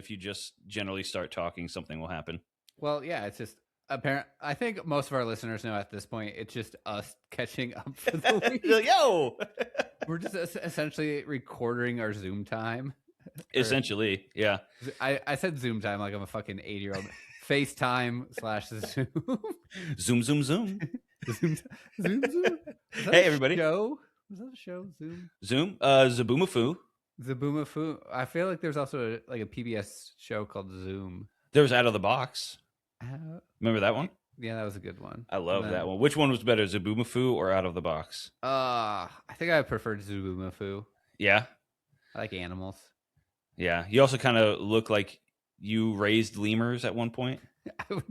if you just generally start talking, something will happen. Well, yeah, it's just apparent. I think most of our listeners know at this point it's just us catching up for the week. Yo, We're just essentially recording our Zoom time. essentially, yeah. I said Zoom time like I'm a fucking 80-year-old. FaceTime/Zoom. Zoom, zoom, zoom. Zoom. Hey, everybody. Show? Was that a show? Zoom. Zaboomafoo. Zaboomafoo. I feel like there's also a PBS show called Zoom. There was Out of the Box. Remember that one? Yeah, that was a good one. I love that one. Which one was better, Zaboomafoo or Out of the Box? I think I preferred Zaboomafoo. Yeah? I like animals. Yeah. You also kind of look like you raised lemurs at one point. What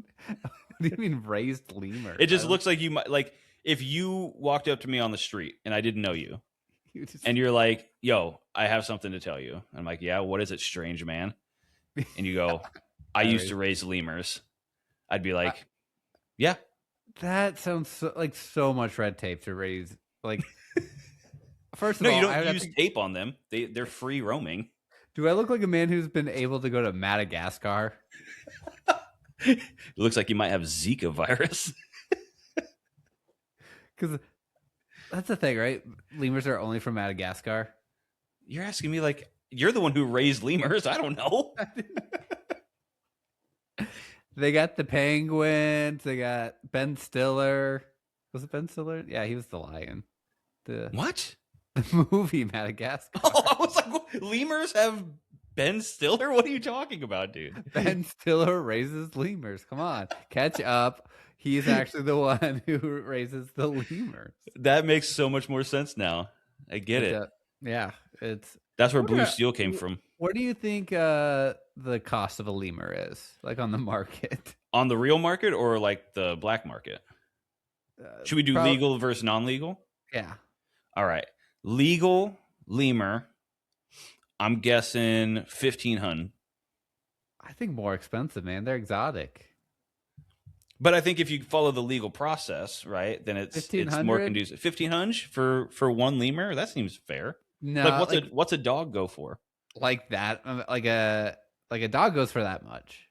do you mean raised lemur? It just looks like you might, like, if you walked up to me on the street and I didn't know you, and you're like, yo, I have something to tell you. I'm like, yeah, what is it, strange man? And you go, I used to raise lemurs. I'd be like, yeah. That sounds so much red tape to raise. Like, first of no, all, you don't use tape on them. They're free roaming. Do I look like a man who's been able to go to Madagascar? It looks like you might have Zika virus. Because that's the thing, right? Lemurs are only from Madagascar. You're asking me like you're the one who raised lemurs. I don't know. They got the penguins. They got Ben Stiller. Was it Ben Stiller? Yeah, he was the lion. What? The movie Madagascar. Oh, I was like, lemurs have Ben Stiller? What are you talking about, dude? Ben Stiller raises lemurs. Come on, catch up. He's actually the one who raises the lemurs. That makes so much more sense now. I get it. Yeah, that's where Blue Steel came from. What do you think the cost of a lemur is, like on the market? On the real market or like the black market? Should we do legal versus non-legal? Yeah. All right. Legal lemur, I'm guessing 1,500. I think more expensive, man. They're exotic. But I think if you follow the legal process, right, then it's more conducive. 1,500 for one lemur? That seems fair. No, like what's a dog go for? Like that, like a dog goes for that much.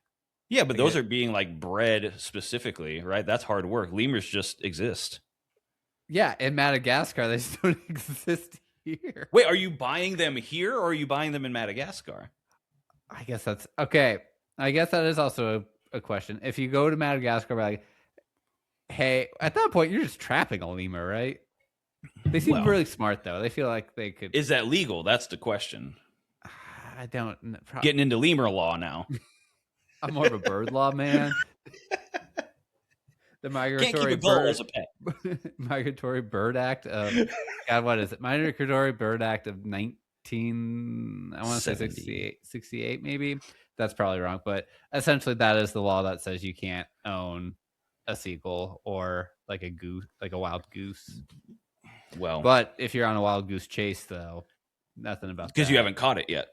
Yeah, but those are being like bred specifically, right? That's hard work. Lemurs just exist. Yeah, in Madagascar, they just don't exist here. Wait, are you buying them here or are you buying them in Madagascar? I guess that's okay. I guess that is also a question. If you go to Madagascar, like, hey, at that point, you're just trapping a lemur, right? They seem really smart, though. They feel like they could. Is that legal? That's the question. I don't. Getting into lemur law now. I'm more of a bird law man. The Migratory Bird Act of God, what is it? Migratory Bird Act of 68 maybe. That's probably wrong, but essentially that is the law that says you can't own a seagull or like a goose, like a wild goose. Well, but if you're on a wild goose chase, though, nothing about that. Because you haven't caught it yet.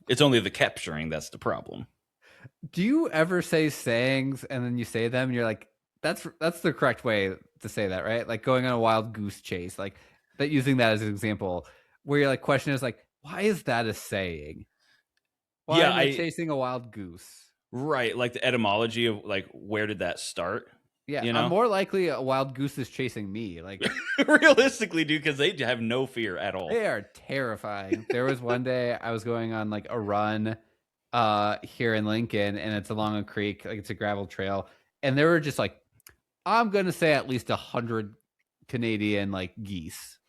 It's only the capturing that's the problem. Do you ever say sayings and then you say them and you're like, that's the correct way to say that, right? Like going on a wild goose chase, like that, using that as an example, where you're like, question is like, why is that a saying? Why am I chasing a wild goose? Right, like the etymology of like, where did that start? Yeah, you know? I'm more likely a wild goose is chasing me. Like realistically, dude, because they have no fear at all. They are terrifying. There was one day I was going on like a run here in Lincoln, and it's along a creek, like it's a gravel trail, and there were just like, I'm gonna say at least 100 Canadian like geese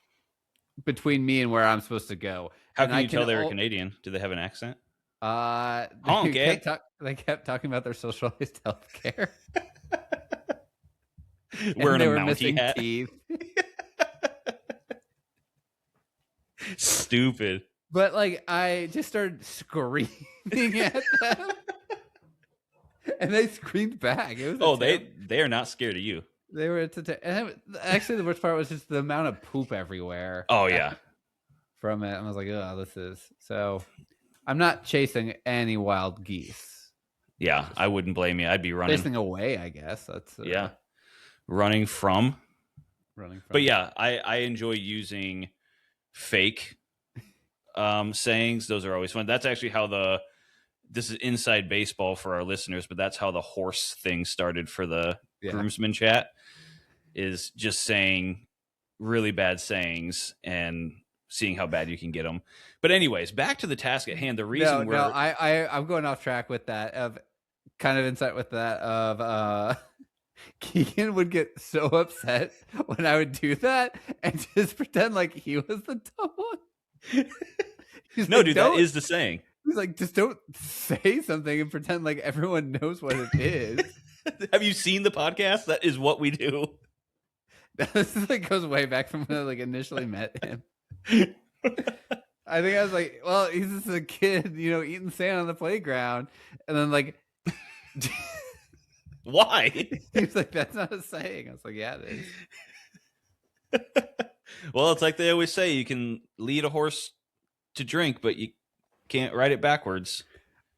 between me and where I'm supposed to go. How can you tell they were Canadian? Do they have an accent? They kept talking about their socialized health care. Wearing a Mountie hat. Teeth. Stupid. But like, I just started screaming at them, and they screamed back. It was they are not scared of you. They were actually the worst part was just the amount of poop everywhere. Oh yeah, from it. I was like, oh, this is so. I'm not chasing any wild geese. Yeah, I wouldn't blame you. I'd be running. Chasing away, I guess. That's yeah. Running from. But yeah, I enjoy using fake sayings. Those are always fun. That's actually how this is inside baseball for our listeners, but that's how the horse thing started for the groomsmen chat, is just saying really bad sayings and seeing how bad you can get them. But anyways, back to the task at hand. The reason I'm going off track with that, of kind of insight with that of Keegan would get so upset when I would do that and just pretend like he was the dumb one. No, like, dude, that is the saying. He's like, just don't say something and pretend like everyone knows what it is. Have you seen the podcast? That is what we do. This like goes way back from when I like initially met him. I think I was like, well, he's just a kid, you know, eating sand on the playground, and then like, why? He's like, that's not a saying. I was like, yeah, it is. Well, it's like they always say, you can lead a horse to drink, but you can't ride it backwards.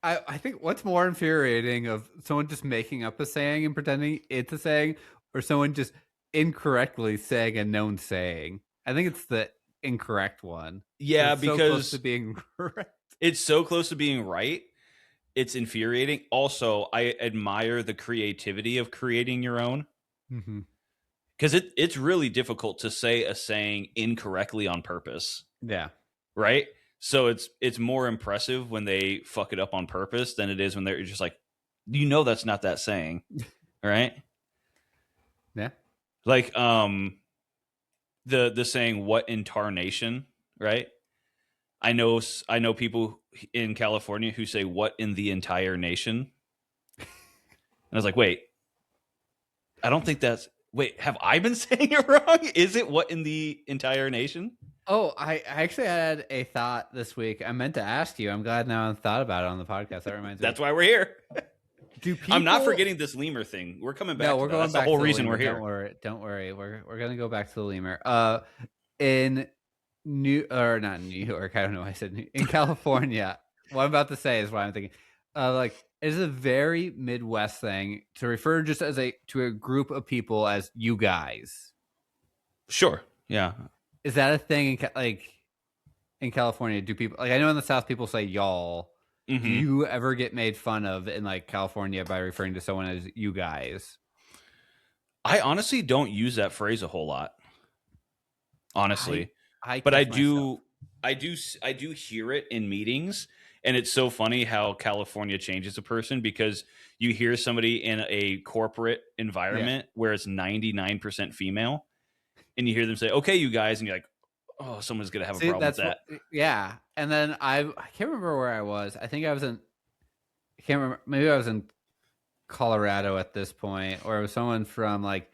I think what's more infuriating, of someone just making up a saying and pretending it's a saying, or someone just incorrectly saying a known saying? I think it's the incorrect one. Yeah, it's because so close to being correct. It's so close to being right. It's infuriating. Also, I admire the creativity of creating your own, because it's really difficult to say a saying incorrectly on purpose. Yeah. Right. So it's more impressive when they fuck it up on purpose than it is when they're just like, you know, that's not that saying. Right. Yeah. Like the saying, what in tarnation, right? I know people in California who say, what in the entire nation? And I was like, wait, I don't think that's, wait, have I been saying it wrong? Is it what in the entire nation? Oh, I actually had a thought this week. I meant to ask you. I'm glad now I thought about it on the podcast. That reminds me. That's why we're here. I'm not forgetting this lemur thing. We're coming back. No, we're going That's back. The whole reason we're here. Don't worry. We're gonna go back to the lemur. In not New York. I don't know why I said in California. What I'm about to say is what I'm thinking. Like, it's a very Midwest thing to refer just to a group of people as you guys. Sure. Yeah. Is that a thing in California? Do people, like, I know in the South people say y'all. Mm-hmm. Do you ever get made fun of in like California by referring to someone as you guys? I honestly don't use that phrase a whole lot. Honestly. But I do hear it in meetings, and it's so funny how California changes a person, because you hear somebody in a corporate environment where it's 99% female, and you hear them say, okay, you guys, and you're like, oh, someone's going to have a problem with that. Yeah. And then I can't remember where I was. I think I can't remember. Maybe I was in Colorado at this point, or it was someone from like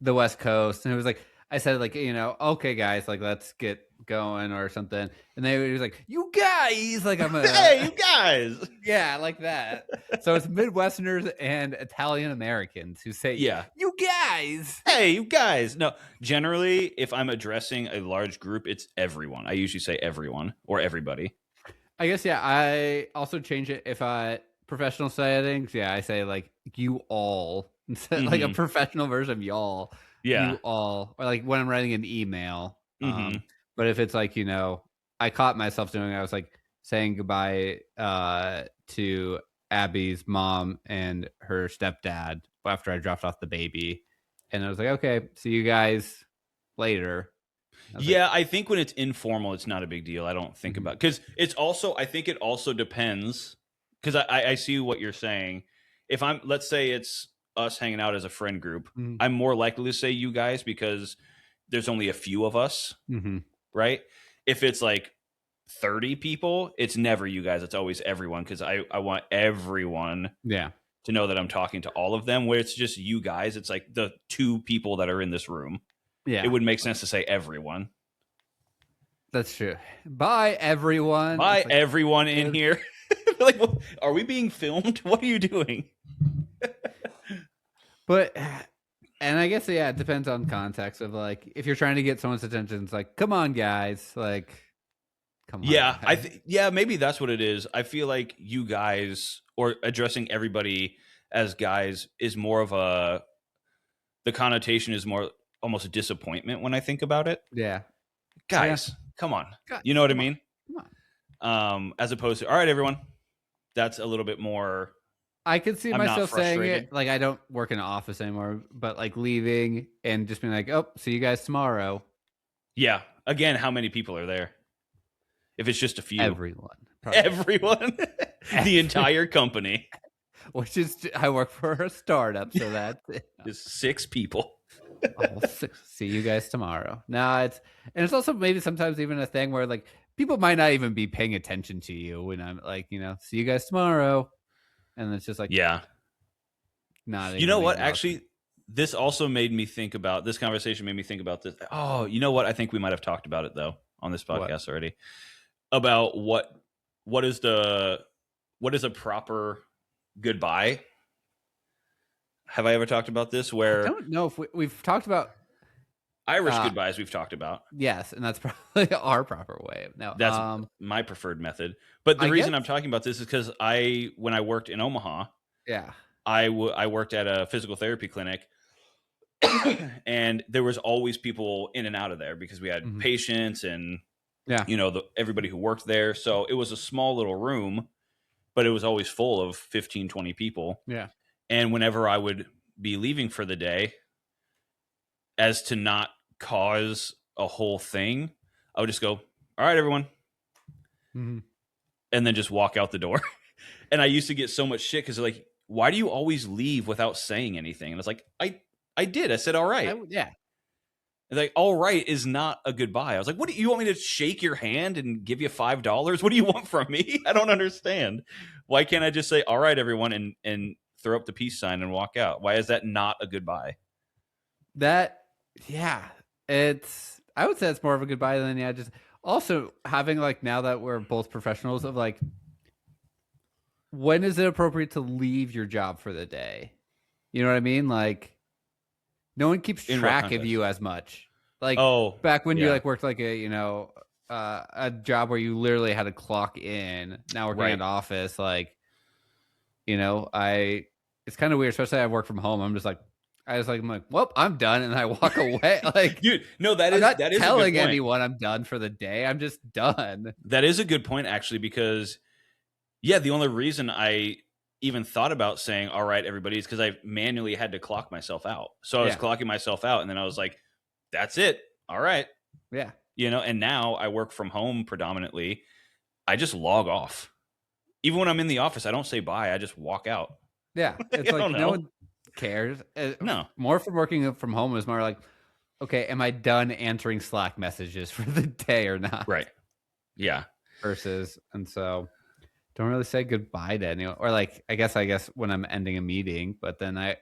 the West Coast. And it was like, I said, like, you know, okay, guys, like, let's get going or something. And they were like, you guys, like, I'm hey, you guys. Yeah, like that. So it's Midwesterners and Italian Americans who say, yeah, you guys. Hey, you guys. No, generally, if I'm addressing a large group, it's everyone. I usually say everyone or everybody. I guess, yeah. I also change it if professional settings. Yeah, I say like you all, instead like a professional version of y'all. Yeah. You all, or like when I'm writing an email. But if it's like, you know, I caught myself doing, I was like saying goodbye to Abby's mom and her stepdad after I dropped off the baby. And I was like, okay, see you guys later. Yeah, I think when it's informal, it's not a big deal. I don't think about, because it's also, I think it also depends, because I see what you're saying. If let's say it's us hanging out as a friend group, I'm more likely to say you guys because there's only a few of us, right? If it's like 30 people, it's never you guys. It's always everyone, because I want everyone to know that I'm talking to all of them. Where it's just you guys, it's like the two people that are in this room. Yeah, it would make sense to say everyone. That's true. Bye, everyone. Bye, like, everyone in here. Like, are we being filmed? What are you doing? But, and I guess, yeah, it depends on context of like, if you're trying to get someone's attention, it's like, come on, guys. Like, come on. Yeah, yeah, maybe that's what it is. I feel like you guys, or addressing everybody as guys, is more of the connotation is more almost a disappointment when I think about it. Yeah. Guys, come on. God, you know what I mean? Come on. As opposed to, all right, everyone. That's a little bit more. I could see I'm not myself saying frustrated. it. Like, I don't work in an office anymore, but like leaving and just being like, "Oh, see you guys tomorrow." Yeah. Again, how many people are there? If it's just a few, Everyone, probably everyone, the every, entire company which is I work for a startup, so that's it. is 6 people. I'll see you guys tomorrow. No, it's also maybe sometimes even a thing where like people might not even be paying attention to you when I'm like, see you guys tomorrow, and it's just like Yeah. not You even know what? thinking about. Actually, this also made me think about this conversation. Made me think about this. Oh, you know what? I think we might have talked about it though on this What? podcast already. About what is a proper goodbye? Have I ever talked about this? I Where don't know if we've talked about. Irish goodbyes we've talked about. Yes, and that's probably our proper way. No, That's my preferred method. But the I guess. reason I'm talking about this is because when I worked in Omaha, Yeah. I worked at a physical therapy clinic, and there was always people in and out of there because we had Mhm. patients and Yeah. everybody who worked there. So it was a small little room, but it was always full of 15, 20 people. Yeah. And whenever I would be leaving for the day, as to not cause a whole thing, I would just go, all right, everyone, Mhm. and then just walk out the door. And I used to get so much shit because they're like, why do you always leave without saying anything? And it's like, I did. I said, all right. Yeah. And like, all right is not a goodbye. I was like, what do you want me to shake your hand and give you $5? What do you want from me? I don't understand. Why can't I just say, all right, everyone, and throw up the peace sign and walk out? Why is that not a goodbye? That. Yeah. I would say it's more of a goodbye than just also having like now that we're both professionals of like when is it appropriate to leave your job for the day? You know what I mean? Like no one keeps In what track of context? you as much. Like Oh, back when you yeah. like worked like a job where you literally had to clock in. Now working Right. at office, like it's kind of weird, especially I work from home. I'm like, well, I'm done, and I walk away. Like, Dude, no, that I'm is not that is a good telling point. anyone I'm done for the day. I'm just done. That is a good point, actually, because yeah, the only reason I even thought about saying all right, everybody, is because I manually had to clock myself out. So I was Yeah, clocking myself out, and then I was like, that's it. All right. yeah, And now I work from home predominantly. I just log off. Even when I'm in the office, I don't say bye. I just walk out. yeah. I It's don't like no know. one cares. No. More from working from home is more like, okay, am I done answering Slack messages for the day or not? Right. Yeah. Versus, and so don't really say goodbye to anyone, or like I guess when I'm ending a meeting, but then I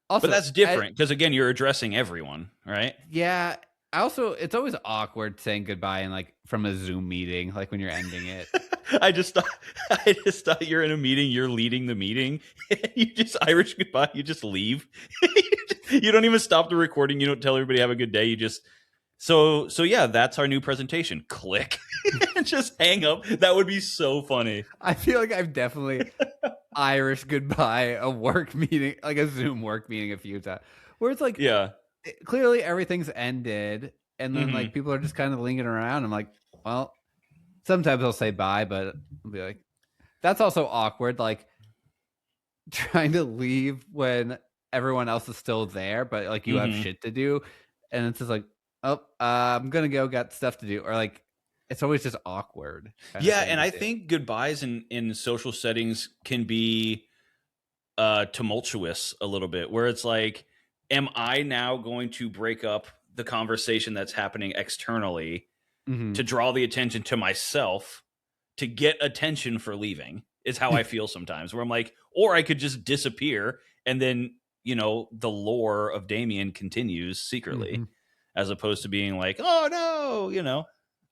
But also that's different because again, you're addressing everyone, right? yeah. I also, it's always awkward saying goodbye in like from a Zoom meeting, like when you're ending it. I just thought you're in a meeting, you're leading the meeting, and you just Irish goodbye, you just leave. You don't even stop the recording, you don't tell everybody have a good day, you just so yeah, that's our new presentation. Click. And just hang up. That would be so funny. I feel like I've definitely Irish goodbye a work meeting, like a Zoom work meeting a few times, where it's like Yeah. clearly everything's ended, and then like Mm-hmm. people are just kind of lingering around. I'm like, well, sometimes I'll say bye, but I'll be like, that's also awkward. Like trying to leave when everyone else is still there, but like you have Mm-hmm. shit to do, and it's just like, oh, I'm gonna go, got stuff to do, or like it's always just awkward. Kind of Yeah, thing and to I do. think goodbyes in social settings can be tumultuous a little bit, where it's like, am I now going to break up the conversation that's happening externally Mm-hmm. to draw the attention to myself to get attention for leaving? Is how I feel sometimes, where I'm like, or I could just disappear and then, the lore of Damien continues Mm-hmm. secretly, as opposed to being like, oh no.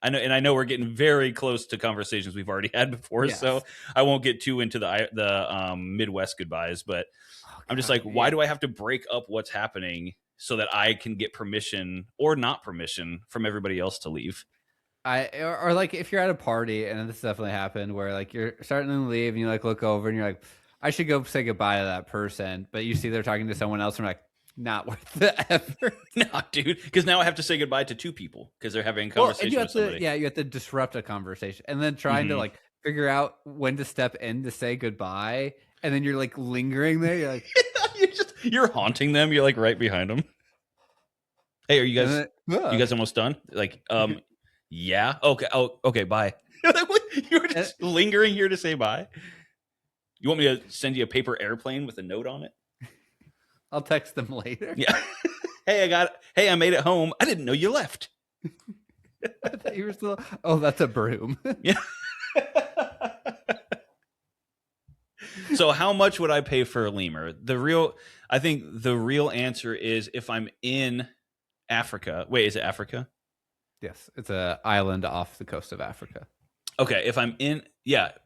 I know we're getting very close to conversations we've already had before, Yes. so I won't get too into the Midwest goodbyes, but Oh, I'm just God, like, why do I have to break up what's happening so that I can get permission or not permission from everybody else to leave? or like if you're at a party, and this definitely happened, where like you're starting to leave and you like look over and you're like, I should go say goodbye to that person, but you see they're talking to someone else and you're like, not worth the effort. No, dude, because now I have to say goodbye to two people because they're having a Well, conversation and you have with somebody. to, you have to disrupt a conversation, and then trying to like figure out when to step in to say goodbye, and then you're like lingering there. You're like, you're haunting them. You're like right behind them. Hey, are you guys? and then, You guys almost done? Like, yeah. Okay. Oh, okay. Bye. Like, what? You were just lingering here to say bye. You want me to send you a paper airplane with a note on it? I'll text them later. Yeah. Hey, I made it home. I didn't know you left. I thought you were still. Oh, that's a broom. Yeah. So how much would I pay for a lemur? I think the real answer is if I'm in Africa. Wait, is it Africa? Yes, it's an island off the coast of Africa. Okay,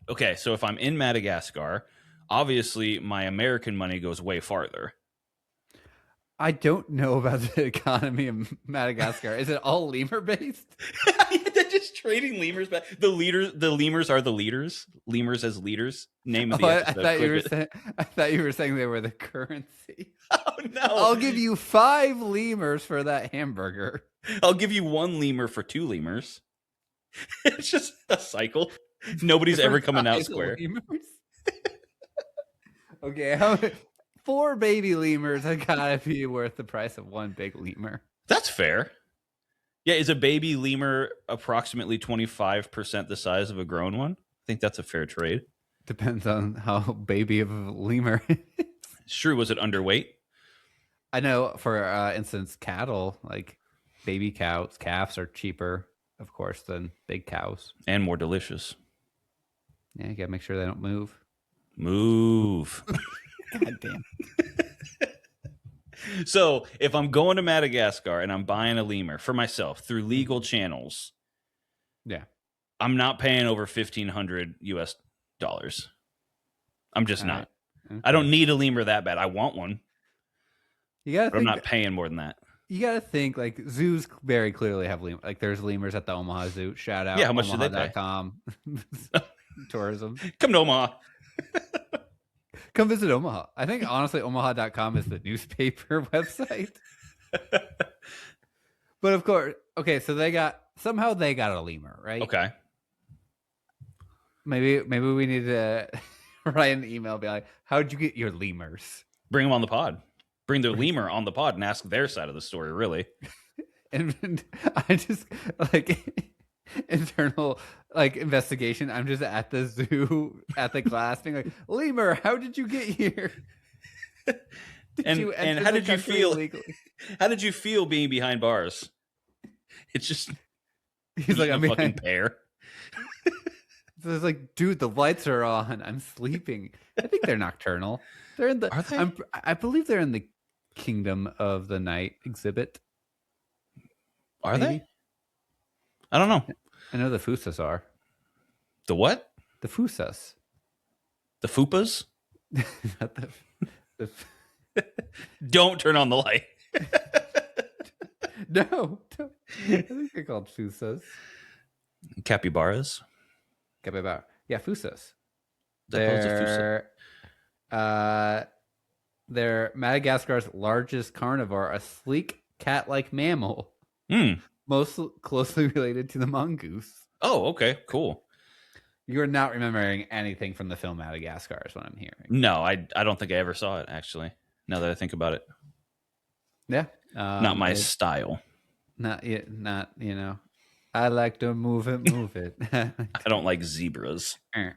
okay. So if I'm in Madagascar, obviously my American money goes way farther. I don't know about the economy of Madagascar. Is it all lemur based? They're just trading lemurs back. The lemurs are the leaders. Lemurs as leaders. Name of the episode. I thought you were saying they were the currency. Oh no! I'll give you 5 lemurs for that hamburger. I'll give you 1 lemur for 2 lemurs. It's just a cycle. Nobody's ever coming out square. Okay, 4 baby lemurs have gotta be worth the price of 1 big lemur. That's fair. Yeah, is a baby lemur approximately 25% the size of a grown one? I think that's a fair trade. Depends on how baby of a lemur is. True. Was it underweight? I know, for instance, cattle, like baby calves are cheaper, of course, than big cows. And more delicious. Yeah, you gotta make sure they don't move. Move. God damn. So if I'm going to Madagascar and I'm buying a lemur for myself through legal channels, yeah, I'm not paying over $1,500 US. I'm just not. Right. Okay. I don't need a lemur that bad. I want one. You gotta. But I'm not paying more than that. You gotta think, like, zoos very clearly have lemurs. Like, there's lemurs at the Omaha Zoo. Shout out. Yeah, how much do they pay? Tourism. Come to Omaha. Come visit Omaha. I think, honestly, Omaha.com is the newspaper website. But of course, okay, so somehow they got a lemur, right? Okay. Maybe we need to write an email, be like, how'd you get your lemurs? Bring them on the pod. Bring their lemur on the pod and ask their side of the story, really. And I just, like, internal, like, investigation. I'm just at the zoo, at the glass, being like, lemur, how did you get here? And how did you feel? Illegally? How did you feel being behind bars? It's just he's like, I'm fucking pear. So it's like, dude, the lights are on. I'm sleeping. I think they're nocturnal. They're in the. Are they? I believe they're in the Kingdom of the Night exhibit. Are they? I don't know. I know the Fusas are. The what? The Fusas. The Fupas? Don't turn on the light. No. I think they're called Fusas. Capybaras? Capybara. Yeah, Fusas. They're Madagascar's largest carnivore, a sleek cat-like mammal. Most closely related to the mongoose. Oh, okay, cool. You're not remembering anything from the film Madagascar is what I'm hearing. No, I don't think I ever saw it, actually, now that I think about it. Yeah. Not my style. Not, you know. I like to move it. I don't like zebras. So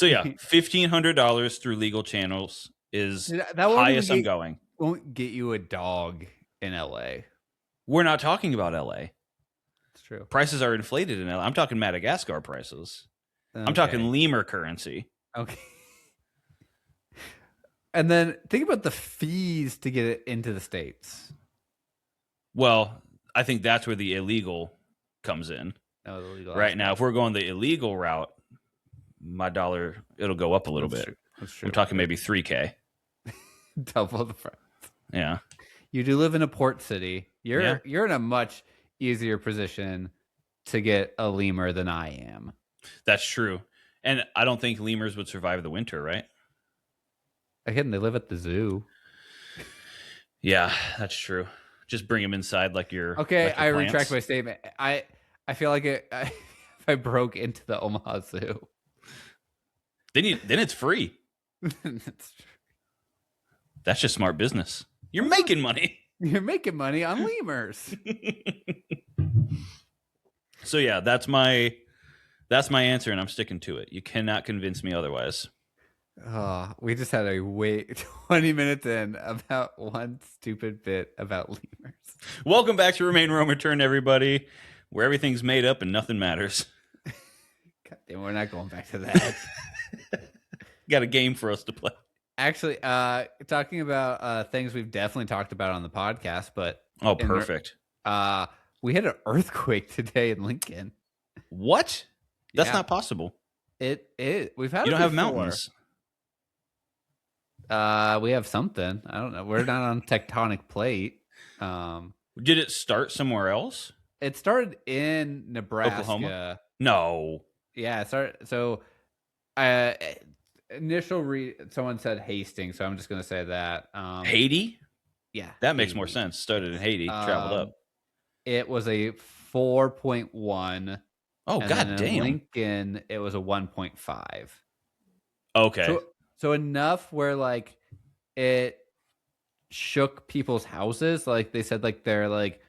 yeah, $1,500 through legal channels is the highest I'm going. Won't get you a dog in LA. We're not talking about LA. It's true. Prices are inflated in LA. I'm talking Madagascar prices. Okay. I'm talking lemur currency. Okay. And then think about the fees to get it into the States. Well, I think that's where the illegal comes in. Oh, the illegal. Right now, if we're going the illegal route, my dollar, it'll go up a little bit. That's true. I'm talking maybe $3,000. Double the price. Yeah. You do live in a port city. You're in a much easier position to get a lemur than I am. That's true. And I don't think lemurs would survive the winter, right? Again, they live at the zoo. Yeah, that's true. Just bring them inside like your Okay, like your I retract plants. my statement. I feel like if I broke into the Omaha Zoo. Then it's free. That's true. That's just smart business. You're making money. You're making money on lemurs. So yeah, that's my answer, and I'm sticking to it. You cannot convince me otherwise. Oh, we just had a wait 20 minutes in about one stupid bit about lemurs. Welcome back to Remain Rome Return, everybody, where everything's made up and nothing matters. God damn, we're not going back to that. Got a game for us to play. Actually, talking about things we've definitely talked about on the podcast, but Oh, perfect. We had an earthquake today in Lincoln. What? That's Yeah. not possible. It is. We've had. You it don't have before. mountains. We have something. I don't know. We're not on tectonic plate. Did it start somewhere else? It started in Nebraska. Oklahoma? No. Yeah, it started. So, someone said Hastings, so I'm just gonna say that. Haiti? Yeah, That makes more sense. Started in Haiti, traveled up. It was a 4.1. Oh, and god then in damn. Lincoln, it was a 1.5. Okay. So enough where like it shook people's houses. Like they said, like their like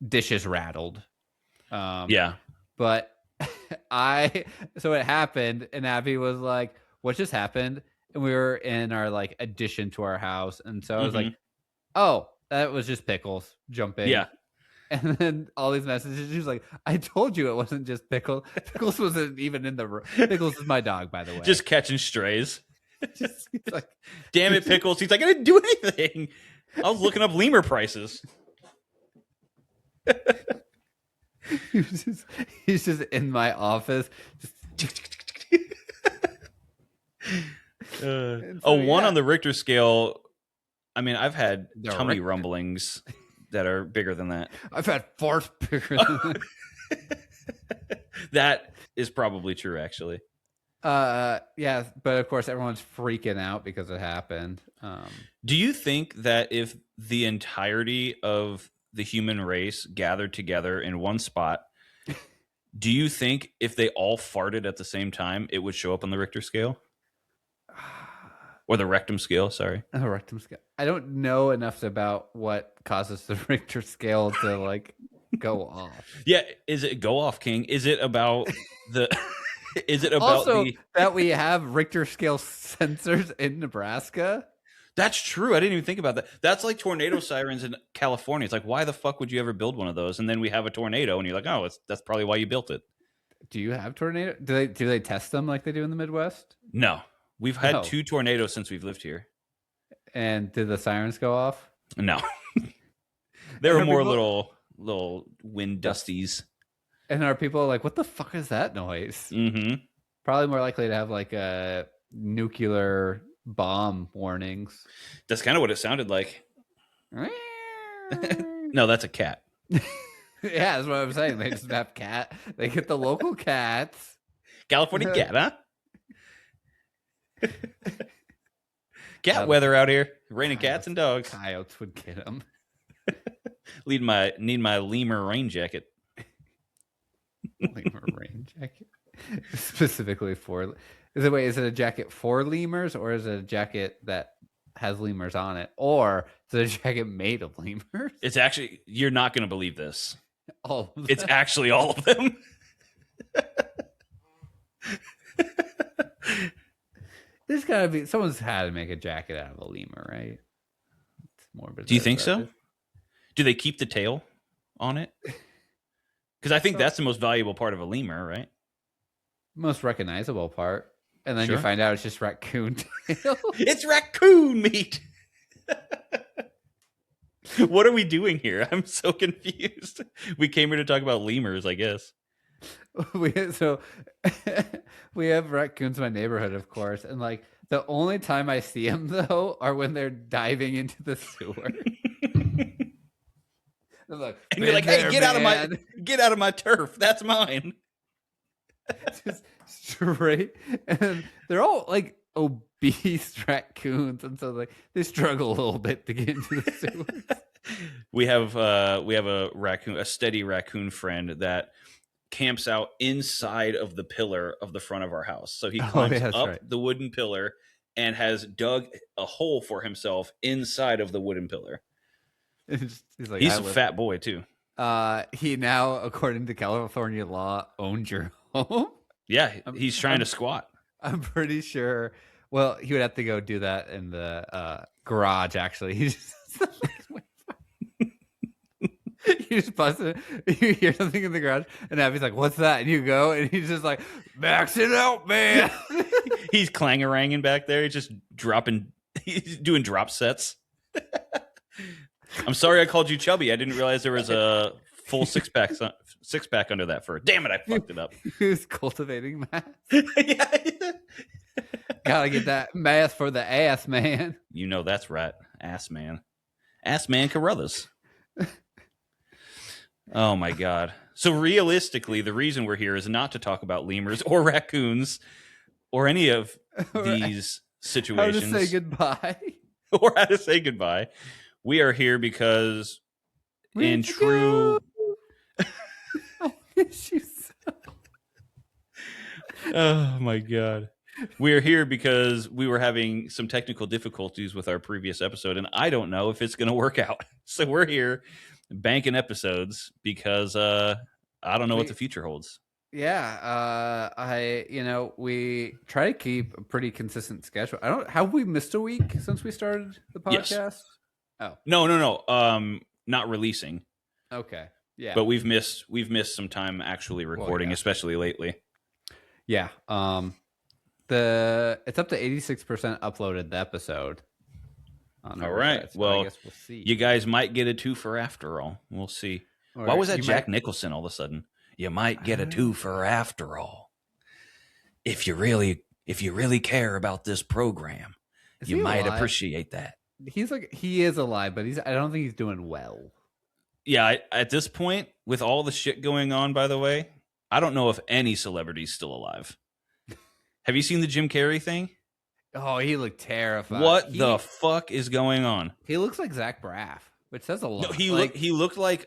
dishes rattled. Yeah. But so it happened, and Abby was like, "What just happened?" And we were in our like addition to our house, and so I was like, "Oh, that was just Pickles jumping." Yeah. And then all these messages, she was like, "I told you it wasn't just Pickles. Pickles wasn't even in the room. Pickles is my dog, by the way." Just catching strays. He's like, damn it, Pickles. He's like, I didn't do anything. I was looking up lemur prices. he's just in my office. One on the Richter scale. I mean, I've had The tummy Richter. rumblings that are bigger than that. I've had farts bigger than that. That is probably true, actually. Yeah, but of course everyone's freaking out because it happened. Do you think that if the entirety of the human race gathered together in one spot, do you think if they all farted at the same time, it would show up on the Richter scale? Or the rectum scale, sorry. A rectum scale. I don't know enough about what causes the Richter scale to like go off. Yeah, is it go off, King? Is it about the is it about Also the that we have Richter scale sensors in Nebraska? That's true. I didn't even think about that. That's like tornado sirens in California. It's like, why the fuck would you ever build one of those? And then we have a tornado, and you're like, oh, that's probably why you built it. Do you have tornado? Do they test them like they do in the Midwest? No, we've had No. 2 tornadoes since we've lived here. And did the sirens go off? No, they were And are more people- little wind dusties. And are people like, what the fuck is that noise? Mm-hmm. Probably more likely to have like a nuclear bomb warnings. That's kind of what it sounded like. No, that's a cat. Yeah, that's what I'm saying. They just have cat. They get the local cats. California cat, huh? Cat weather out here. Raining cats and dogs. Coyotes would get them. Need my lemur rain jacket. Lemur rain jacket. Specifically for... Is it a jacket for lemurs, or is it a jacket that has lemurs on it? Or is it a jacket made of lemurs? It's actually, you're not going to believe this. All of It's them? actually all of them. There's gotta be... Someone's had to make a jacket out of a lemur, right? It's more Do you think so? Do they keep the tail on it? Because I think that's the most valuable part of a lemur, right? Most recognizable part. And then you Sure. find out it's just raccoon tail. It's raccoon meat. What are we doing here? I'm so confused. We came here to talk about lemurs, I guess. we have raccoons in my neighborhood, of course, and like the only time I see them though are when they're diving into the sewer. They're like, And you're like, hey, get out of my turf. That's mine. just straight. And they're all like obese raccoons, and so like they struggle a little bit to get into the sewers. We have a raccoon, a steady raccoon friend that camps out inside of the pillar of the front of our house. So he Oh climbs yeah, that's up right. the wooden pillar and has dug a hole for himself inside of the wooden pillar. He's like, He's I a live. fat boy too. He now, according to California law, owns your home. Yeah, I'm, he's trying I'm, to squat. I'm pretty sure. Well, he would have to go do that in the garage. Actually, he just you just bust it. You hear something in the garage, and Abby's like, "What's that?" And you go, and he's just like, "Max it out, man." He's clangoranging back there. He's just dropping. He's doing drop sets. I'm sorry I called you chubby. I didn't realize there was a full six pack under that fur. Damn it, I fucked it up. He was cultivating mass. Yeah. Gotta get that mass for the ass, man. You know that's right. Ass man. Ass man Carruthers. Oh my god. So realistically, the reason we're here is not to talk about lemurs or raccoons or any of these situations. How to say goodbye. Or how to say goodbye. We are here because in true I miss you so. Oh my god. We are here because we were having some technical difficulties with our previous episode, and I don't know if it's going to work out. So we're here banking episodes because I don't know what the future holds. Yeah, we try to keep a pretty consistent schedule. Have we missed a week since we started the podcast? Yes. Oh. No. Not releasing. Okay. Yeah. But we've missed some time actually recording, especially lately. Yeah. It's up to 86% uploaded the episode. All right. So well, I guess we'll see. You guys might get a twofer after all. We'll see. Why was that Jack Nicholson all of a sudden? You might get a twofer after all. If you really care about this program, you might appreciate that. He is alive, but I don't think he's doing well. Yeah, at this point, with all the shit going on, by the way, I don't know if any celebrity's still alive. Have you seen the Jim Carrey thing? Oh, he looked terrified. What the fuck is going on? He looks like Zach Braff, which says a lot. No, he looked like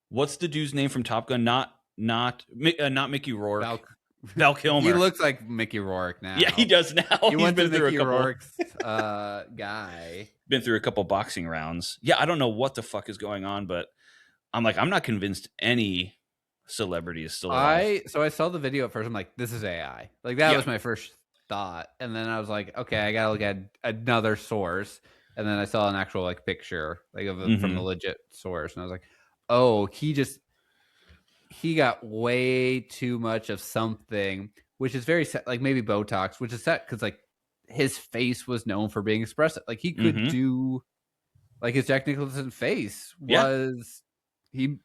what's the dude's name from Top Gun? Not Mickey Rourke. Val Kilmer. He looks like Mickey Rourke now. Yeah, he does now. He went to Mickey Rourke's guy. Been through a couple boxing rounds. Yeah, I don't know what the fuck is going on, but I'm not convinced any celebrity is still alive. So I saw the video at first. I'm like, this is AI. Like that was my first thought, and then I was like, okay, I gotta look at another source. And then I saw an actual picture from the legit source, and I was like, oh, he got way too much of something, which is very set, maybe Botox, which is set because his face was known for being expressive. He could do his Jack Nicholson face was he.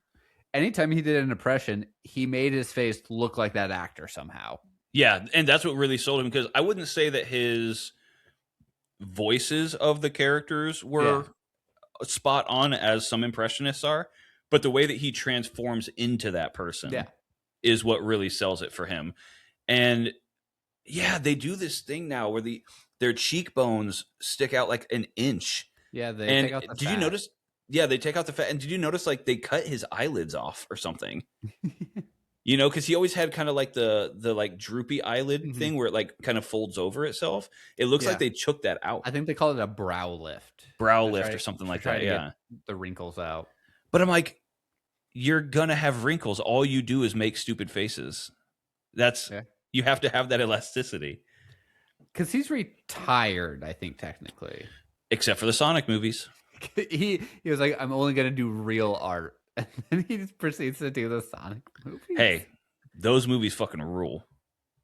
Anytime he did an impression, he made his face look like that actor somehow. Yeah, and that's what really sold him, because I wouldn't say that his voices of the characters were spot on as some impressionists are, but the way that he transforms into that person is what really sells it for him. And yeah, they do this thing now where their cheekbones stick out like an inch. Yeah, they take out the did fat. you notice? Yeah, they take out the fat. And did you notice they cut his eyelids off or something? Because he always had kind of the droopy eyelid thing where it kind of folds over itself. It looks like they took that out. I think they call it a brow lift. Or something like that. Yeah, the wrinkles out. But I'm like, you're gonna have wrinkles. All you do is make stupid faces. You have to have that elasticity. Because he's retired, I think, technically. Except for the Sonic movies. He was like, I'm only gonna do real art. And then he just proceeds to do the Sonic movies. Hey, those movies fucking rule.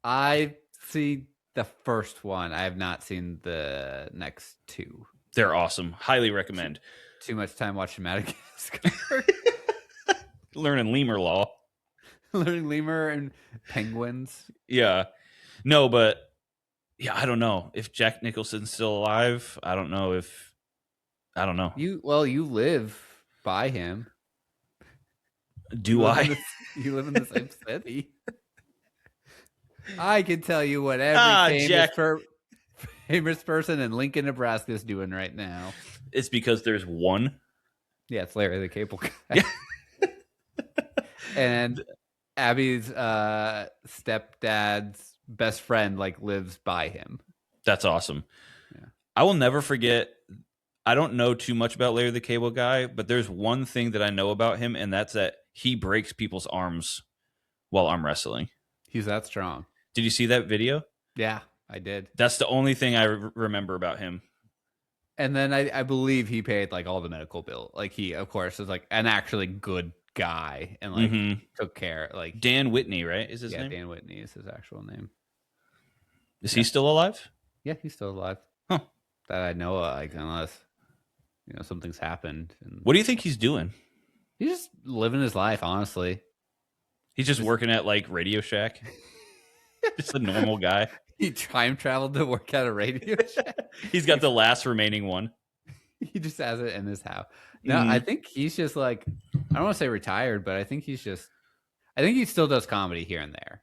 I've seen the first one. I have not seen the next two. They're awesome. Highly recommend. Too much time watching Madagascar. Learning lemur law. Learning lemur and penguins. Yeah. No, but yeah, I don't know. If Jack Nicholson's still alive, I don't know. You live by him. Do I? You live in the same city. I can tell you what every Jack. famous person in Lincoln, Nebraska is doing right now. It's because there's one. Yeah, it's Larry the Cable Guy. Yeah. And Abby's stepdad's best friend like lives by him. That's awesome. Yeah. I will never forget. I don't know too much about Larry the Cable Guy, but there's one thing that I know about him, and that's that he breaks people's arms while arm wrestling. He's that strong. Did you see that video? Yeah, I did. That's the only thing I remember about him. And then I believe he paid like all the medical bill. Like he, of course, is like an actually good guy and like took care. Like Dan Whitney, right? Is his name? Dan Whitney is his actual name. Is he still alive? Yeah, he's still alive. Huh. That I know of, like, unless something's happened. And what do you think he's doing? He's just living his life, honestly. He's just working at like Radio Shack. Just a normal guy. He time traveled to work at a Radio Shack. He's got the last remaining one. He just has it in his house. No, I think he's just like, I don't want to say retired, but I think he still does comedy here and there.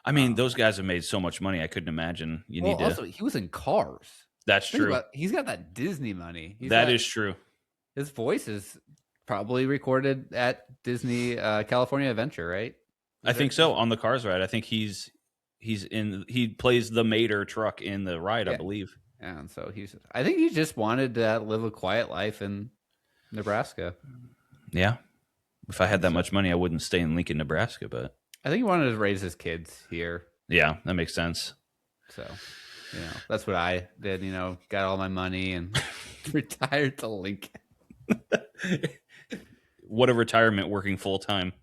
I mean, those guys have made so much money. I couldn't imagine. Also, he was in Cars. That's true. He's got that Disney money. That is true. His voice is probably recorded at Disney California Adventure, right? I think so. On the Cars ride, I think he plays the Mater truck in the ride, I believe. Yeah, and so I think he just wanted to live a quiet life in Nebraska. Yeah. If I had that much money, I wouldn't stay in Lincoln, Nebraska, but I think he wanted to raise his kids here. Yeah, that makes sense. So, that's what I did, got all my money and retired to Lincoln. What a retirement, working full time.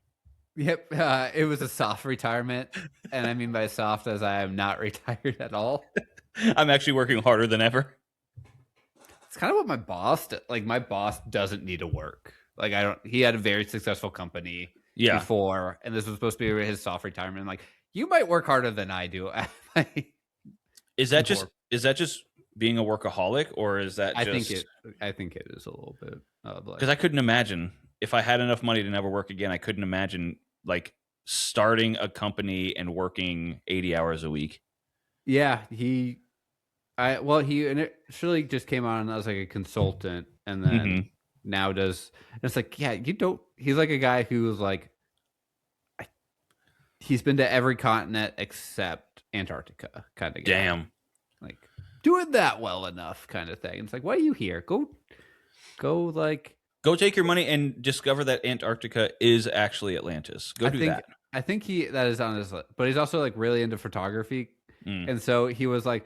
Yep, it was a soft retirement, and I mean by soft as I am not retired at all. I'm actually working harder than ever. It's kind of what my boss did. Like, my boss doesn't need to work. Like, he had a very successul company before, and this was supposed to be his soft retirement. Like, you might work harder than I do. Is that just being a workaholic, or is that I think it is a little bit because I couldn't imagine if I had enough money to never work again. I couldn't imagine like starting a company and working 80 hours a week. Yeah, he initially just came on as like a consultant, and then now does. And it's like, he's like a guy who's like, he's been to every continent except Antarctica, kind of guy. Damn, like doing that well enough, kind of thing. It's like, why are you here? Go take your money and discover that Antarctica is actually Atlantis. Go do that. I think that is on his list, but he's also like really into photography. And so he was like,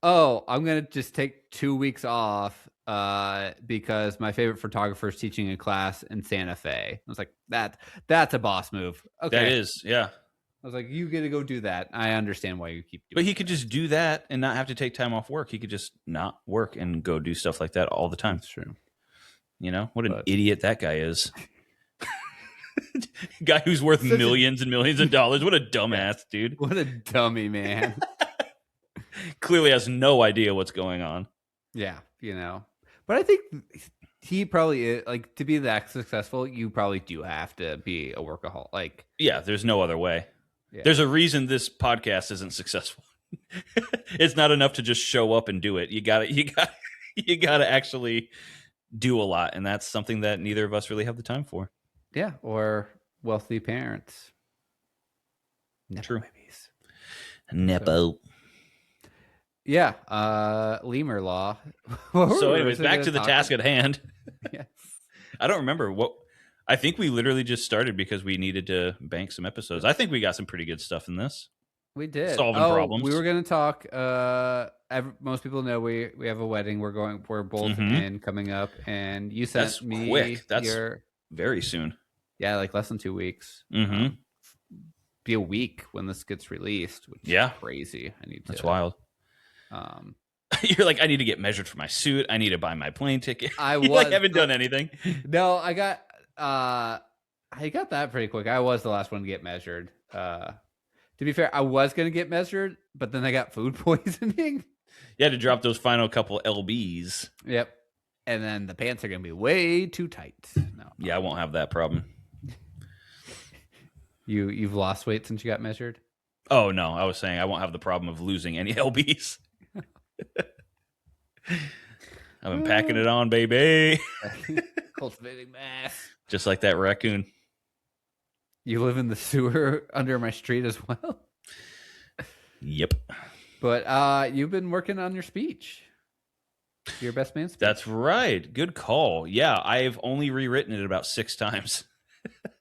oh, I'm going to just take 2 weeks off because my favorite photographer is teaching a class in Santa Fe. I was like, that's a boss move. Okay. That is, yeah. I was like, you get to go do that. I understand why you keep doing But he could just do that and not have to take time off work. He could just not work and go do stuff like that all the time. That's true. What an idiot that guy is. Guy who's worth millions and millions of dollars. What a dumbass, dude. What a dummy, man. Clearly has no idea what's going on. Yeah, But I think he probably is, like, to be that successful, you probably do have to be a workaholic. Like, yeah, there's no other way. Yeah. There's a reason this podcast isn't successful. It's not enough to just show up and do it. You gotta actually do a lot, and that's something that neither of us really have the time for. Yeah, or wealthy parents. True. Nepo. Yeah, lemur law. So anyways, back to the task at hand. Yes. I don't remember what. I think we literally just started because we needed to bank some episodes. I think we got some pretty good stuff in this. We did. Solving problems. We were going to talk. Most people know we have a wedding. We're both in coming up, and you sent That's me quick. That's very soon. Yeah, like less than 2 weeks. Be a week when this gets released, which is crazy. That's wild. You're like, I need to get measured for my suit. I need to buy my plane ticket. I haven't done anything. No, I got that pretty quick. I was the last one to get measured. To be fair, I was going to get measured, but then I got food poisoning. You had to drop those final couple LBs. Yep. And then the pants are going to be way too tight. No. Yeah, I won't have that problem. You've lost weight since you got measured? Oh no, I was saying I won't have the problem of losing any lbs. I've been packing it on, baby. Cultivating mass. Just like that raccoon. You live in the sewer under my street as well. Yep. But you've been working on your speech. Your best man speech. That's right. Good call. Yeah, I've only rewritten it about 6 times.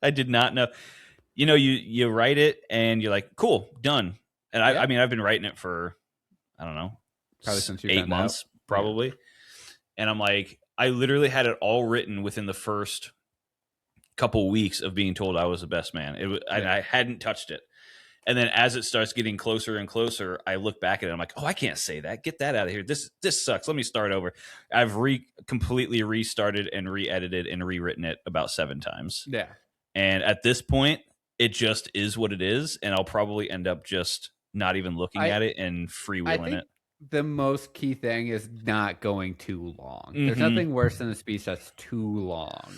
I did not know. You know, you write it and you're like, cool, done. And I mean, I've been writing it for, I don't know, probably since you 8 months, probably. Yeah. And I'm like, I literally had it all written within the first couple weeks of being told I was the best man. And I hadn't touched it. And then as it starts getting closer and closer, I look back at it. I'm like, oh, I can't say that. Get that out of here. This sucks. Let me start over. I've completely restarted and re-edited and rewritten it about 7 times. Yeah. And at this point, it just is what it is. And I'll probably end up just not even looking at it and freewheeling it. The most key thing is not going too long. There's nothing worse than a speech that's too long.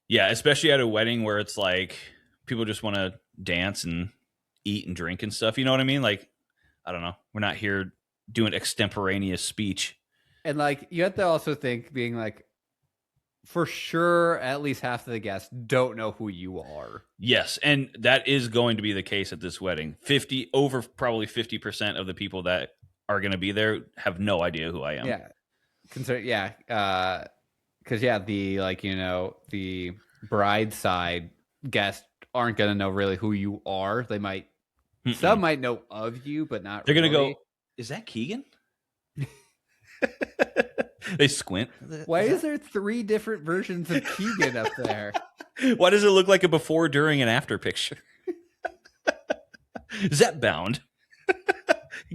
Yeah, especially at a wedding where it's like people just want to dance and eat and drink and stuff. You know what I mean? Like, I don't know. We're not here doing extemporaneous speech. And like, you have to also think being like, for sure, at least half of the guests don't know who you are. Yes, and that is going to be the case at this wedding. Probably 50% of the people that are going to be there have no idea who I am. Yeah, because the bride side guests aren't going to know really who you are. They might, some might know of you, but not. They're going to go, is that Keegan? They squint. Why is there 3 different versions of Keegan up there? Why does it look like a before, during, and after picture? Zep bound.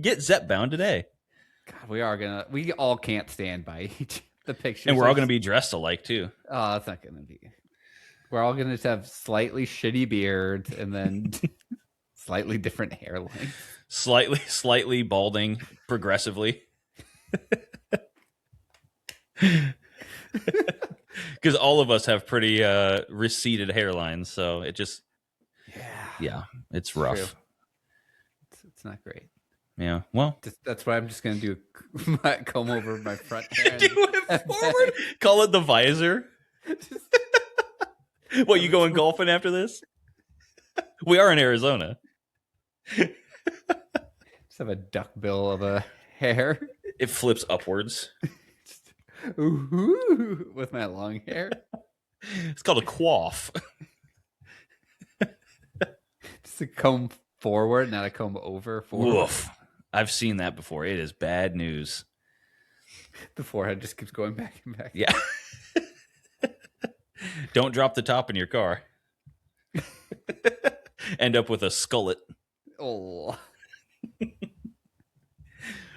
Get Zep bound today. God, we all can't stand by the pictures. And we're all going to be dressed alike too. Oh, that's not going to be. We're all going to have slightly shitty beards and then slightly different hairline. Slightly balding progressively. Because all of us have pretty receded hairlines, so it just it's rough. It's not great. Yeah, well, that's why I'm just gonna do a comb over my front hair. Do it forward. Call it the visor. What, you going golfing after this? We are in Arizona. Just have a duck bill of a hair. It flips upwards. Ooh, with my long hair. It's called a coif. Just a comb forward, not a comb over. Forward. Woof. I've seen that before. It is bad news. The forehead just keeps going back and back. Yeah. Don't drop the top in your car. End up with a skullet. Oh.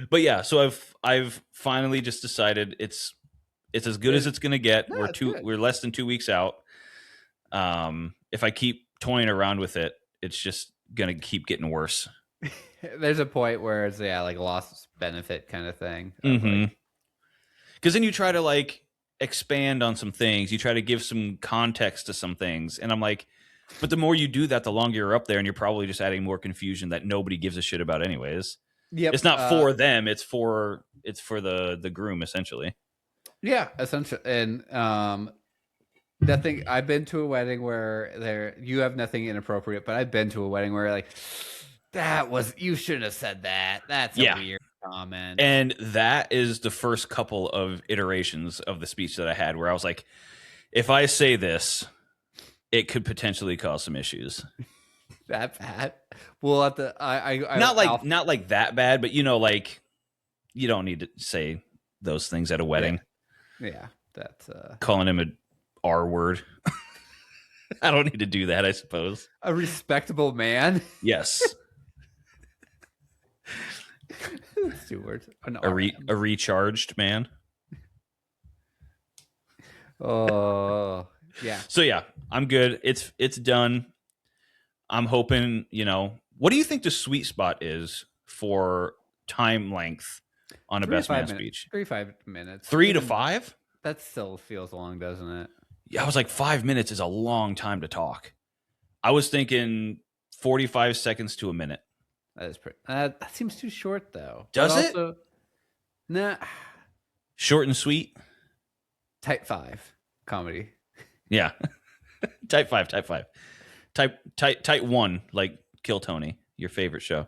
But yeah, so I've finally just decided it's as good as it's going to get. No, we're less than 2 weeks out. If I keep toying around with it, it's just going to keep getting worse. There's a point where it's like loss benefit kind of thing. Because then you try to like expand on some things. You try to give some context to some things, and I'm like, but the more you do that, the longer you're up there, and you're probably just adding more confusion that nobody gives a shit about anyways. Yep. It's not for them. It's for the groom, essentially. Yeah, essentially. And that thing, I've been to a wedding where you have nothing inappropriate, but I've been to a wedding where like, you shouldn't have said that. That's a weird comment. And that is the first couple of iterations of the speech that I had where I was like, if I say this, it could potentially cause some issues. That bad? Well, at the not like that bad, but like you don't need to say those things at a wedding. Yeah, that's calling him an R word. I don't need to do that, I suppose. A respectable man. Yes. That's 2 words. A recharged man. Oh, yeah. So yeah, I'm good. It's done. I'm hoping, what do you think the sweet spot is for time length on a best man speech? 3 to 5 minutes. 3 to 5? That still feels long, doesn't it? Yeah, I was like 5 minutes is a long time to talk. I was thinking 45 seconds to a minute. That is pretty. That seems too short though. Does but it? also, nah. Short and sweet. Type 5 comedy. Yeah. Type 5. Type 5. Type 1. Like Kill Tony, your favorite show.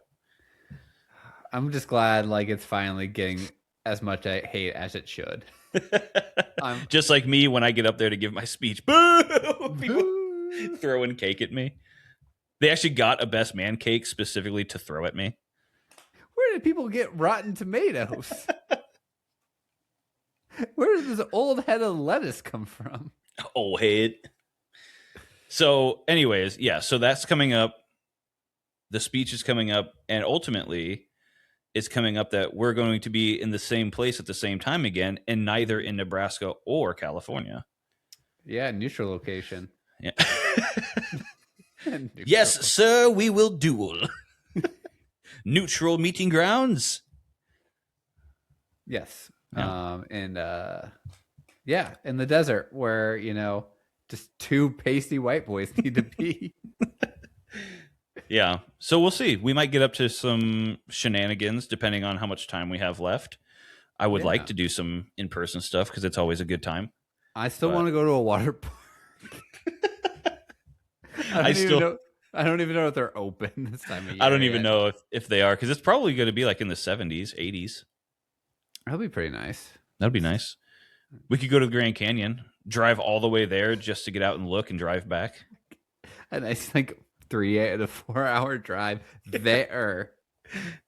I'm just glad like it's finally getting as much I hate as it should. Just like me when I get up there to give my speech. Boo! People throwing cake at me. They actually got a best man cake specifically to throw at me. Where did people get rotten tomatoes? Where did this old head of lettuce come from? Old head. So, anyways, yeah, so that's coming up. The speech is coming up, and ultimately, it's coming up that we're going to be in the same place at the same time again, and neither in Nebraska or California. Yeah, neutral location. Yeah. Neutral. Yes, sir, we will duel. Neutral meeting grounds. Yes. Yeah. Yeah, in the desert where, just two pasty white boys need to be. Yeah. So we'll see. We might get up to some shenanigans depending on how much time we have left. I would like to do some in-person stuff because it's always a good time. I still want to go to a water park. I don't even know if they're open this time of year. I don't even know if they are because it's probably going to be like in the 70s, 80s. That'd be pretty nice. That'd be nice. We could go to the Grand Canyon, drive all the way there just to get out and look and drive back. A nice 3 to 4 hour drive there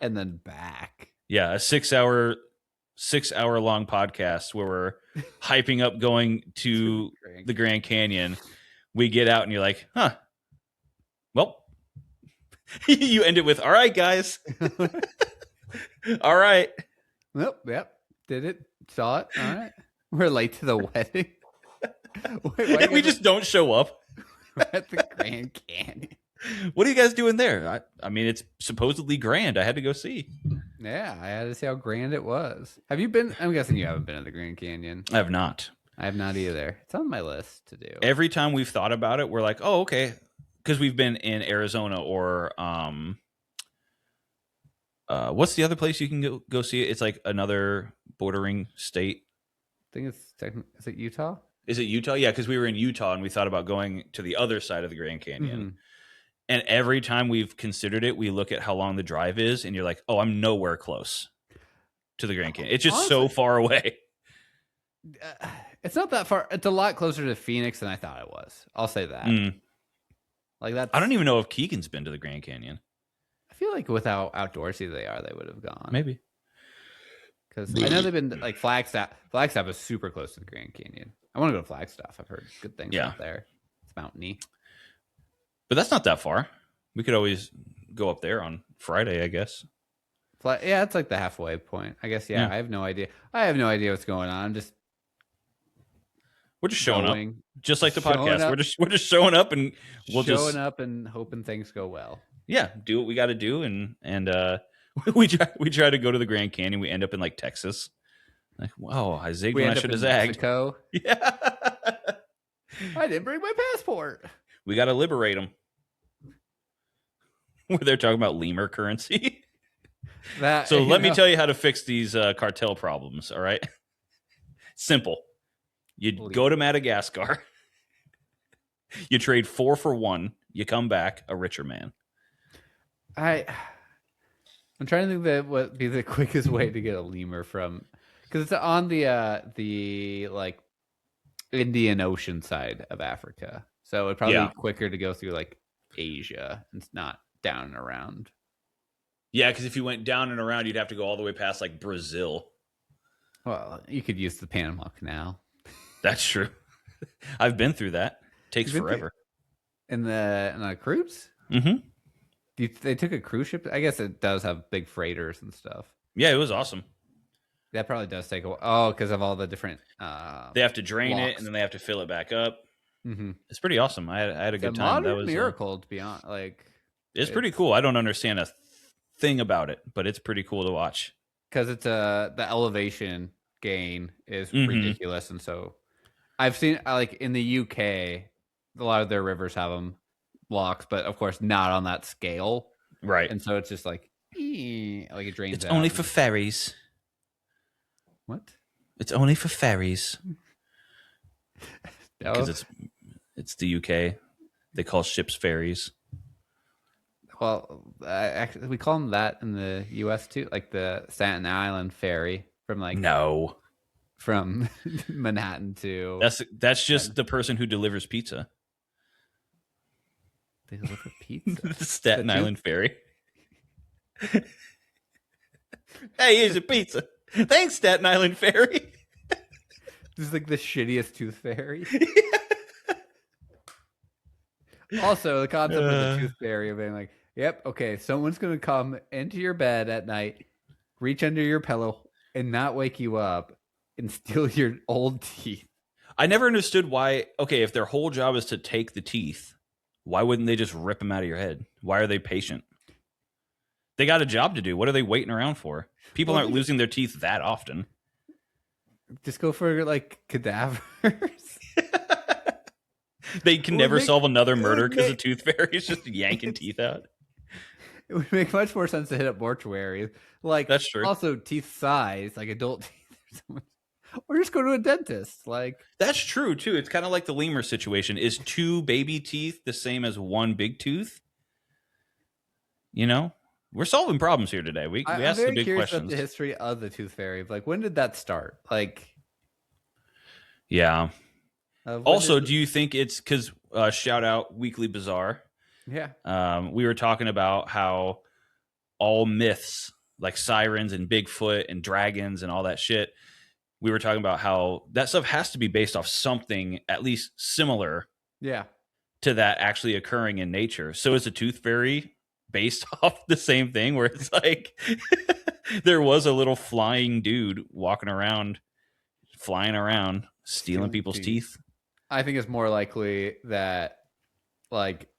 and then back. Yeah, a 6 hour long podcast where we're hyping up going to the Grand Canyon. We get out and you're like, huh. Well, you end it with, all right, guys. All right. Yep. Did it. Saw it. All right. We're late to the wedding. Wait, we just don't show up. We're at the Grand Canyon. What are you guys doing there? I mean, it's supposedly grand. I had to go see. Yeah, I had to see how grand it was. Have you been? I'm guessing you haven't been to the Grand Canyon. I have not. I have not either. It's on my list to do. Every time we've thought about it, we're like, oh, okay. Because we've been in Arizona or what's the other place you can go see it? It's like another bordering state. I think is it Utah? Is it Utah? Yeah, because we were in Utah and we thought about going to the other side of the Grand Canyon. Mm-hmm. And every time we've considered it, we look at how long the drive is, and you're like, oh, I'm nowhere close to the Grand Canyon. It's just honestly, so far away. It's not that far. It's a lot closer to Phoenix than I thought it was. I'll say that. Like that. I don't even know if Keegan's been to the Grand Canyon. I feel like with how outdoorsy they are, they would have gone. Maybe. Because I know they've been like Flagstaff. Flagstaff is super close to the Grand Canyon. I want to go to Flagstaff. I've heard good things out there. It's mountainy. But that's not that far. We could always go up there on Friday, I guess. Yeah, it's like the halfway point. I guess, yeah. I have no idea. I have no idea what's going on. We're just showing up. Just like the podcast. We're just showing up and showing up and hoping things go well. Yeah, do what we got to do and we try to go to the Grand Canyon. We end up in like Texas. Like, wow, I zigged when I should have zagged. Mexico. Yeah. I didn't bring my passport. We got to liberate them. Where they're talking about lemur currency. So let me tell you how to fix these cartel problems, all right? Simple. You go to Madagascar. You trade 4 for 1. You come back a richer man. I'm trying to think that what would be the quickest way to get a lemur from, because it's on the like Indian Ocean side of Africa, so it'd probably be quicker to go through like Asia and not down and around. Yeah, because if you went down and around, you'd have to go all the way past like Brazil. Well, you could use the Panama Canal. That's true. I've been through that. Takes forever. In a cruise? Mm-hmm. They took a cruise ship? I guess it does have big freighters and stuff. Yeah, it was awesome. That probably does take a while. Oh, because of all the different... they have to drain it, and then they have to fill it back up. Mm-hmm. It's pretty awesome. I had a good time. That was a miracle, to be honest. It's pretty cool. I don't understand a thing about it, but it's pretty cool to watch. Because it's the elevation gain is ridiculous, and so I've seen in the UK, a lot of their rivers have them locks, but of course not on that scale. Right. And so it's just like it drains It's out. only for fairies. What? It's only for fairies because No. it's the UK. They call ships ferries. Well, actually, we call them that in the U.S. too, like the Staten Island ferry No, from Manhattan to. that's just the person who delivers pizza. They deliver pizza. The The Staten tooth. Island ferry. Hey, here's your pizza. Thanks, Staten Island ferry. This is like the shittiest tooth fairy. Also, the concept of the tooth fairy of being like, yep, okay, someone's gonna come into your bed at night, reach under your pillow, and not wake you up and steal your old teeth. I never understood why. Okay, if their whole job is to take the teeth, why wouldn't they just rip them out of your head? Why are they patient? They got a job to do. What are they waiting around for? People aren't losing their teeth that often. Just go for like cadavers. They can never solve another murder because the tooth fairy is just yanking teeth out. It would make much more sense to hit up mortuaries. Like, that's true. Also, teeth size, like adult teeth, or just go to a dentist. Like, that's true too. It's kind of like the lemur situation. Is 2 baby teeth the same as 1 big tooth? You know, we're solving problems here today. We asked the big questions. About the history of the tooth fairy. Like, when did that start? Like, yeah. Also, do you think it's because shout out Weekly Bazaar? Yeah. We were talking about how all myths like sirens and Bigfoot and dragons and all that shit, we were talking about how that stuff has to be based off something at least similar to that actually occurring in nature. So is a tooth fairy based off the same thing where it's like there was a little flying dude walking around, flying around, stealing people's teeth? I think it's more likely that, like,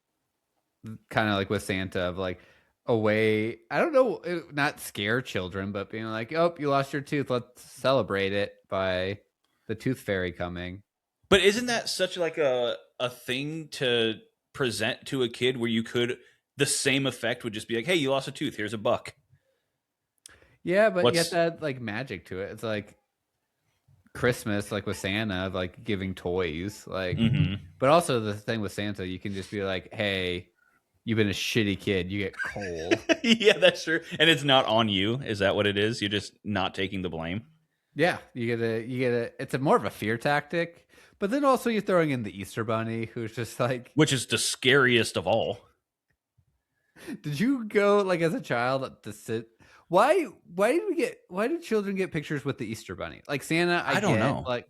kind of like with Santa, of like a way, I don't know, not scare children, but being like, oh, you lost your tooth, let's celebrate it by the tooth fairy coming. But isn't that such like a thing to present to a kid where you could, the same effect would just be like, hey, you lost a tooth, here's $1. Yeah, but you have to add like magic to it. It's like Christmas, like with Santa, of like giving toys, like, but also the thing with Santa, you can just be like, hey, you've been a shitty kid, you get coal. Yeah, that's true. And it's not on you. Is that what it is? You're just not taking the blame. Yeah, you get a it's a more of a fear tactic, but then also you're throwing in the Easter Bunny, who's just like, which is the scariest of all. Did you go like as a child to sit? Why do children get pictures with the Easter Bunny? Like Santa, I don't know. Like,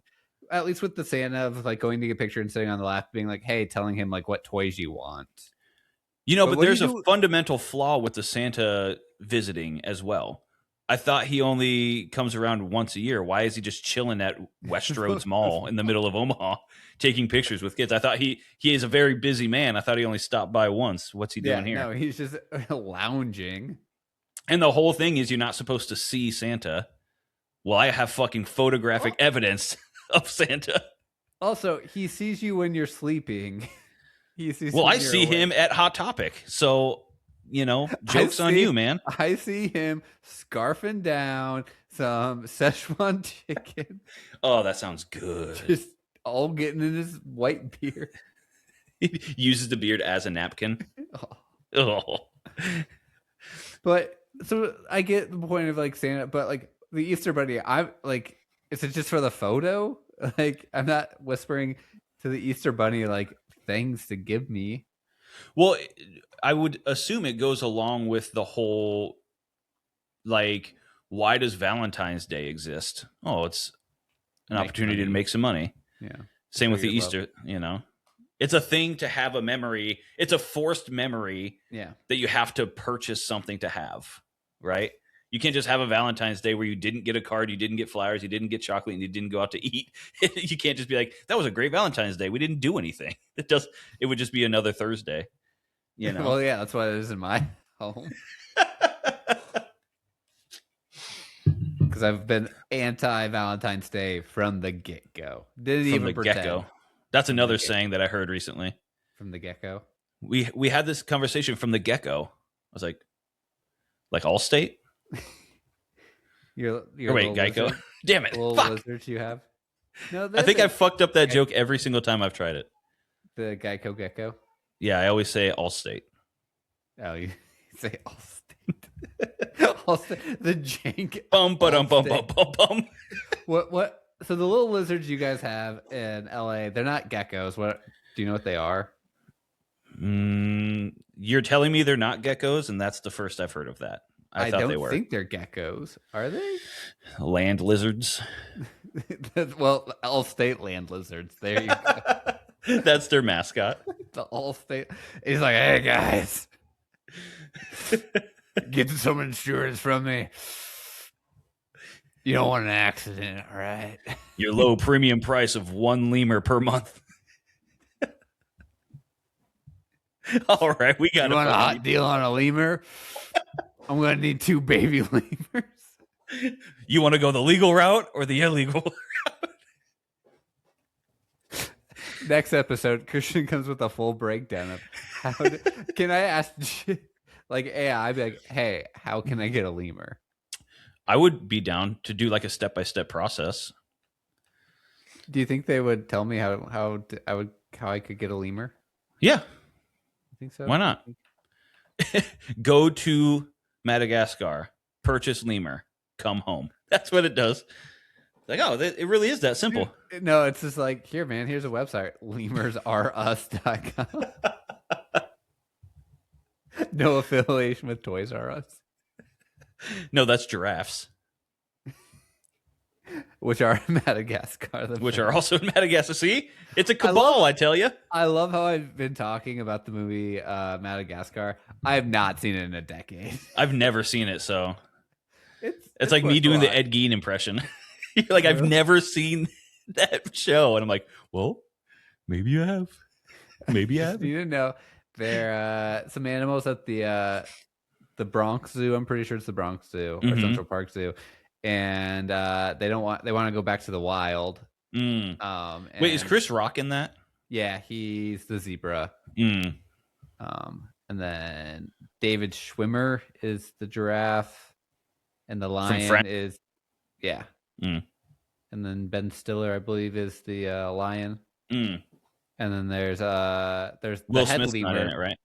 at least with the Santa of like going to get a picture and sitting on the lap, being like, hey, telling him like what toys you want. You know, but there's a fundamental flaw with the Santa visiting as well. I thought he only comes around once a year. Why is he just chilling at Westroads Mall in the middle of Omaha taking pictures with kids? I thought he is a very busy man. I thought he only stopped by once. What's he doing here? No, he's just lounging. And the whole thing is you're not supposed to see Santa. Well, I have fucking photographic evidence of Santa. Also, he sees you when you're sleeping. I see him at Hot Topic. So, you know, joke's on you, man. I see him scarfing down some Szechuan chicken. Oh, that sounds good. Just all getting in his white beard. He uses the beard as a napkin. Oh. But so I get the point of like Santa, but like the Easter Bunny, I'm like, is it just for the photo? Like, I'm not whispering to the Easter Bunny like things to give me. Well, I would assume it goes along with the whole, like, why does Valentine's Day exist? Oh, it's an opportunity to make some money. Yeah. Same with the Easter, you know. It's a thing to have a memory. It's a forced memory that you have to purchase something to have, right? You can't just have a Valentine's Day where you didn't get a card, you didn't get flowers, you didn't get chocolate, and you didn't go out to eat. You can't just be like, that was a great Valentine's Day. We didn't do anything. It would just be another Thursday. You know? Well, yeah, that's what it is in my home. Because I've been anti-Valentine's Day from the get-go. Didn't even pretend. Get-go. That's another saying that I heard recently. From the get-go? We had this conversation from the get-go. was like Allstate? Your Or wait, little Geico? lizard, Damn it. little Fuck. lizards you have. No, I think I've there's fucked up that joke every single time I've tried it. the Geico gecko. Yeah, I always say Allstate. Oh, you say Allstate. Allstate. The jank. Bum, bum, bum, bum, Allstate. bum, bum. What? So the little lizards you guys have in LA, they're not geckos. What do you know what they are? You're telling me they're not geckos, and that's the first I've heard of that. I thought don't they were. think they're geckos. Are they? Land lizards. Well, Allstate land lizards. There you go. That's their mascot. The Allstate. He's like, hey guys, get some insurance from me. You don't want an accident, all right? Your low premium price of 1 lemur per month. All right, we got you want a hot deal on a lemur? I'm gonna need 2 baby lemurs. You want to go the legal route or the illegal route? Next episode, Christian comes with a full breakdown of how. Can I ask, like AI? I'd be like, hey, how can I get a lemur? I would be down to do like a step-by-step process. Do you think they would tell me how I could get a lemur? Yeah. I think so. Why not? Go to Madagascar, purchase lemur, come home. That's what it does. Like, oh, it really is that simple. No, it's just like, here, man, here's a website, lemursus.com. No affiliation with Toys R Us. No, that's giraffes. Which are in Madagascar. Which are also in Madagascar. See? It's a cabal, I tell you. I love how I've been talking about the movie Madagascar. I have not seen it in a decade. I've never seen it, so... It's like me doing the Ed Gein impression. You're like, I've never seen that show. And I'm like, well, maybe you have. Maybe you have. You didn't know. There are some animals at the Bronx Zoo. I'm pretty sure it's the Bronx Zoo or Central Park Zoo. And they want to go back to the wild. Wait, is Chris Rock in that? Yeah, he's the zebra. And then David Schwimmer is the giraffe. And the lion is, yeah. And then Ben Stiller, I believe, is the lion. And then there's Will Smith's not in it, right?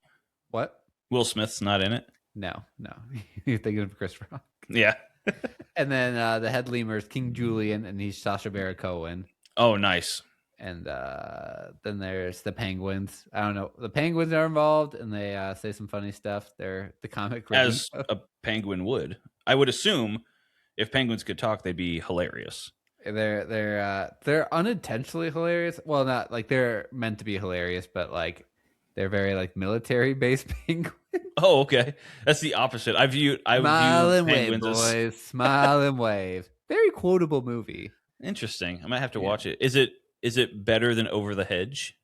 What? Will Smith's not in it? No. You're thinking of Chris Rock. Yeah. And then the head lemur is King Julian, and he's Sacha Baron Cohen. Oh, nice. And then there's the penguins. I don't know. The penguins are involved, and they say some funny stuff. They're the comic as a penguin would. I would assume if penguins could talk, they'd be hilarious. They're unintentionally hilarious. Well, not like they're meant to be hilarious, but like they're very like military based penguins. Oh, okay. That's the opposite. I view Smile and wave, penguins as... boys. Smile and wave. Very quotable movie. Interesting. I might have to watch it. Is it better than Over the Hedge?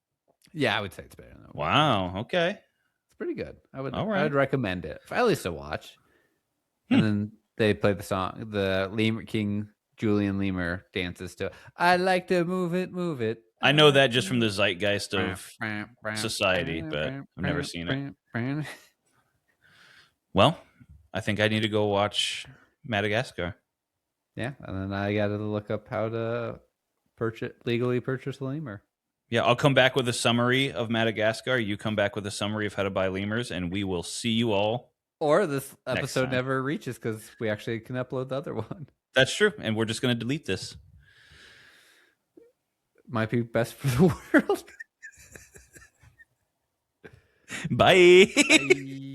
Yeah, I would say it's better than Over the Hedge. Wow. Okay. It's pretty good. I would recommend it. At least a watch. And then they play the song. The Lemur King Julian Lemur dances to it. I like to move it, move it. I know that just from the zeitgeist of society, but I've never seen it. Well, I think I need to go watch Madagascar. Yeah, and then I got to look up how to legally purchase a lemur. Yeah, I'll come back with a summary of Madagascar. You come back with a summary of how to buy lemurs, and we will see you all. Or this episode never reaches because we actually can upload the other one. That's true, and we're just going to delete this. Might be best for the world. Bye. Bye.